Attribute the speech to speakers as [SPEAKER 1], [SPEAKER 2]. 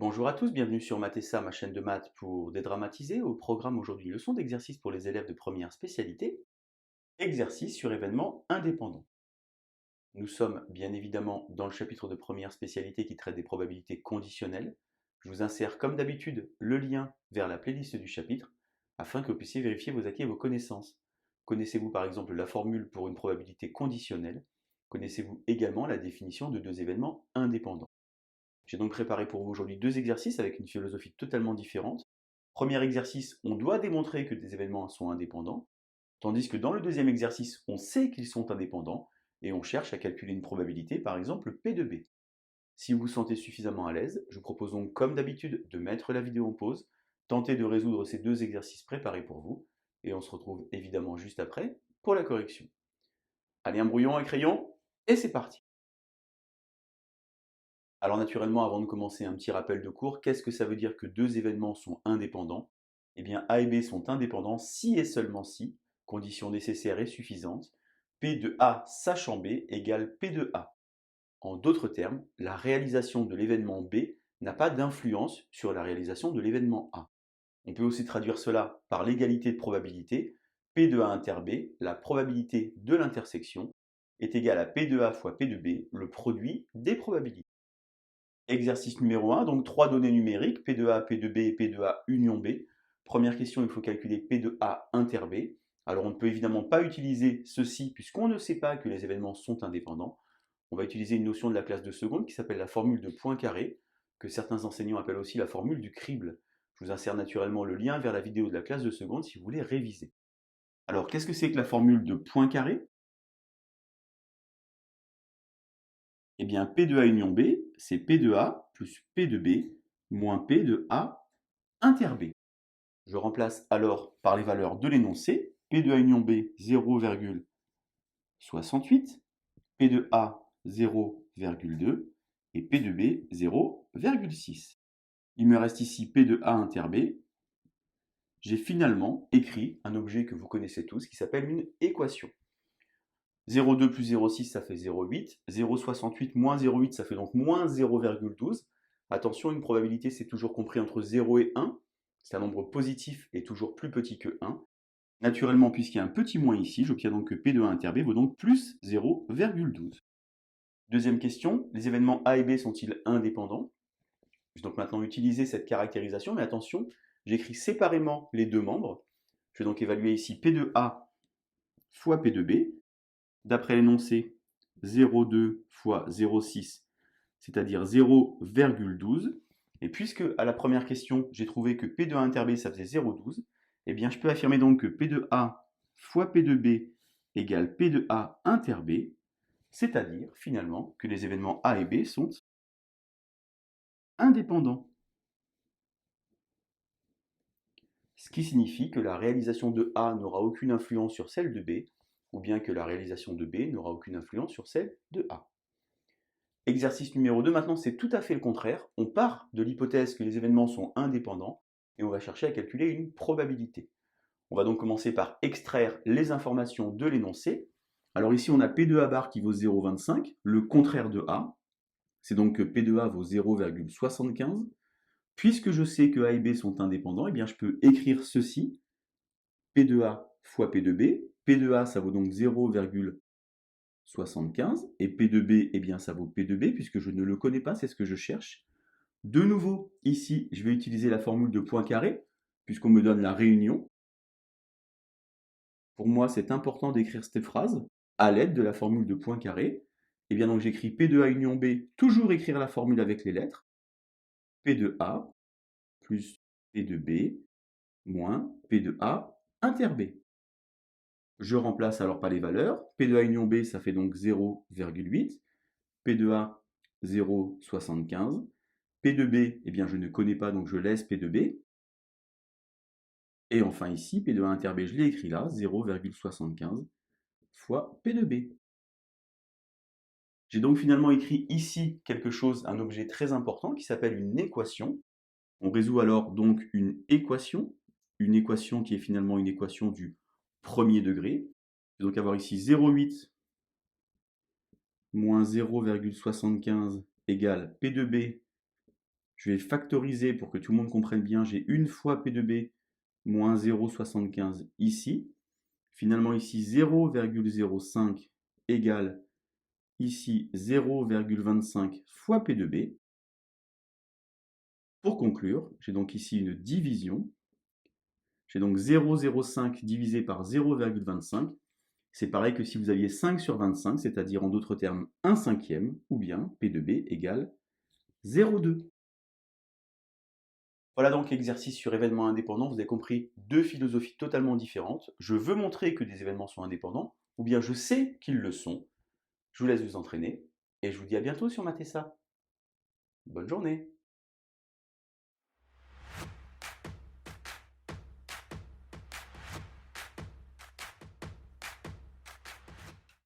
[SPEAKER 1] Bonjour à tous, bienvenue sur Mathessa, ma chaîne de maths pour dédramatiser. Au programme aujourd'hui, leçon d'exercice pour les élèves de première spécialité, exercice sur événements indépendants. Nous sommes bien évidemment dans le chapitre de première spécialité qui traite des probabilités conditionnelles. Je vous insère comme d'habitude le lien vers la playlist du chapitre afin que vous puissiez vérifier vos acquis et vos connaissances. Connaissez-vous par exemple la formule pour une probabilité conditionnelle? Connaissez-vous également la définition de deux événements indépendants? J'ai donc préparé pour vous aujourd'hui deux exercices avec une philosophie totalement différente. Premier exercice, on doit démontrer que des événements sont indépendants, tandis que dans le deuxième exercice, on sait qu'ils sont indépendants et on cherche à calculer une probabilité, par exemple P de B. Si vous vous sentez suffisamment à l'aise, je vous propose donc comme d'habitude de mettre la vidéo en pause, tenter de résoudre ces deux exercices préparés pour vous, et on se retrouve évidemment juste après pour la correction. Allez, un brouillon, un crayon, et c'est parti! Alors naturellement, avant de commencer, un petit rappel de cours. Qu'est-ce que ça veut dire que deux événements sont indépendants? Eh bien, A et B sont indépendants si et seulement si, condition nécessaire et suffisante, P de A sachant B égale P de A. En d'autres termes, la réalisation de l'événement B n'a pas d'influence sur la réalisation de l'événement A. On peut aussi traduire cela par l'égalité de probabilité. P de A inter B, la probabilité de l'intersection, est égale à P de A fois P de B, le produit des probabilités. Exercice numéro 1, donc trois données numériques, P de A, P de B et P de A union B. Première question, il faut calculer P de A inter B. Alors on ne peut évidemment pas utiliser ceci puisqu'on ne sait pas que les événements sont indépendants. On va utiliser une notion de la classe de seconde qui s'appelle la formule de Poincaré, que certains enseignants appellent aussi la formule du crible. Je vous insère naturellement le lien vers la vidéo de la classe de seconde si vous voulez réviser. Alors qu'est-ce que c'est que la formule de Poincaré? Eh bien, P de A union B, c'est P de A plus P de B moins P de A inter B. Je remplace alors par les valeurs de l'énoncé. P de A union B 0,68, P de A 0,2 et P de B 0,6. Il me reste ici P de A inter B. J'ai finalement écrit un objet que vous connaissez tous qui s'appelle une équation. 0,2 plus 0,6, ça fait 0,8. 0,68 moins 0,8, ça fait donc moins 0,12. Attention, une probabilité, c'est toujours compris entre 0 et 1. C'est un nombre positif et toujours plus petit que 1. Naturellement, puisqu'il y a un petit moins ici, j'obtiens donc que P de A inter B vaut donc plus 0,12. Deuxième question, les événements A et B sont-ils indépendants? Je vais donc maintenant utiliser cette caractérisation, mais attention, j'écris séparément les deux membres. Je vais donc évaluer ici P de A fois P de B. D'après l'énoncé, 0,2 fois 0,6, c'est-à-dire 0,12. Et puisque à la première question, j'ai trouvé que P de A inter B, ça faisait 0,12, eh bien je peux affirmer donc que P de A fois P de B égale P de A inter B, c'est-à-dire finalement que les événements A et B sont indépendants. Ce qui signifie que la réalisation de A n'aura aucune influence sur celle de B, ou bien que la réalisation de B n'aura aucune influence sur celle de A. Exercice numéro 2, maintenant c'est tout à fait le contraire. On part de l'hypothèse que les événements sont indépendants et on va chercher à calculer une probabilité. On va donc commencer par extraire les informations de l'énoncé. Alors ici on a P de A bar qui vaut 0,25, le contraire de A. C'est donc que P de A vaut 0,75. Puisque je sais que A et B sont indépendants, eh bien je peux écrire ceci, P de A fois P de B. P de A ça vaut donc 0,75 et P de B, eh bien ça vaut P de B puisque je ne le connais pas, c'est ce que je cherche. De nouveau, ici, je vais utiliser la formule de Poincaré puisqu'on me donne la réunion. Pour moi, c'est important d'écrire cette phrase à l'aide de la formule de Poincaré. Eh bien donc j'écris P de A union B, toujours écrire la formule avec les lettres. P de A plus P de B moins P de A inter B. Je remplace alors par les valeurs. P de A union B, ça fait donc 0,8. P de A, 0,75. P de B, eh bien je ne connais pas, donc je laisse P de B. Et enfin ici, P de A inter B, je l'ai écrit là, 0,75 fois P de B. J'ai donc finalement écrit ici quelque chose, un objet très important qui s'appelle une équation. On résout alors donc une équation qui est finalement une équation du premier degré. Je vais donc avoir ici 0,8 moins 0,75 égale P de B Je vais factoriser pour que tout le monde comprenne bien. J'ai une fois P de B moins 0,75 ici. Finalement, ici, 0,05 égale ici 0,25 fois P de B. Pour conclure, j'ai donc ici une division. J'ai donc 0,05 divisé par 0,25. C'est pareil que si vous aviez 5 sur 25, c'est-à-dire en d'autres termes 1 cinquième, ou bien P de B égale 0,2. Voilà donc l'exercice sur événements indépendants. Vous avez compris deux philosophies totalement différentes. Je veux montrer que des événements sont indépendants, ou bien je sais qu'ils le sont. Je vous laisse vous entraîner, et je vous dis à bientôt sur Mathessa. Bonne journée.